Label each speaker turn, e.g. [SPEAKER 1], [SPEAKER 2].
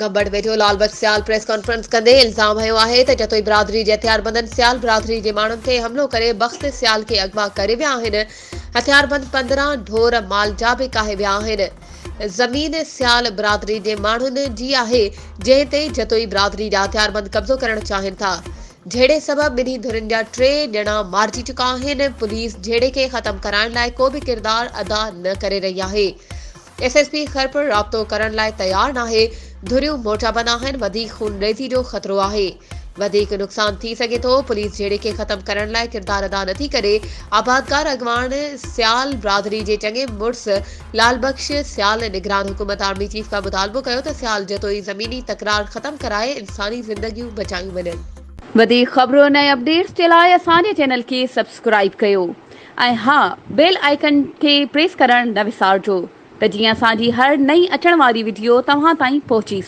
[SPEAKER 1] कंबड़ वेठो लालबख्श सियाल press conference कंदे इल्ज़ाम हयो आहे त जतोई बिरादरी जे हथियारबंदनि सियाल बिरादरी जे माण्हुनि ते हमलो करे बख़्त सियाल खे अगवा करे विया आहिनि। हथियारबंद 15 ढोर माल जा बि काहे विया आहिनि। ज़मीन सियाल बिरादरी जे माण्हुनि जी आहे, जंहिं ते जतोई बिरादरी जा हथियारबंद कब्ज़ो करणु चाहिनि था। झेड़े सबब ॿिन्ही धुरियुनि जा 3 ॼणा मारिजी चुका आहिनि। पुलिस झेड़े खे ख़त्म कराइण लाइ को बि किरदार अदा न करे रही आहे। एसएसपी खैरपुर राब्तो करण लाइ तयार नाहे। धुरियूं मोर्चाबंद आहिनि। वधीक खूनरेज़ी जो ख़तरो आहे। वधीक नुक़सान थी सघे थो। पुलिस झेड़े खे ख़त्म करण लाइ किरदार अदा नथी करे। आबादकार अॻवान सियाल बिरादरी जे चङे मुड़ुस लालबख्श सियाल निगरान हुकूमत आर्मी चीफ खां मुतालबो कयो त सियाल जतोई ज़मीनी तकरार ख़त्म कराए इंसानी ज़िंदगियूं बचायूं वञनि।
[SPEAKER 2] वधीक ख़बरुनि ऐं अपडेट्स जे लाइ असांजे चैनल खे सब्सक्राइब कयो ऐं हा बेल आइकन खे प्रेस करणु न विसारिजो त जीअं असांजी हर नई अचण वारी वीडियो तव्हां ताईं पहुची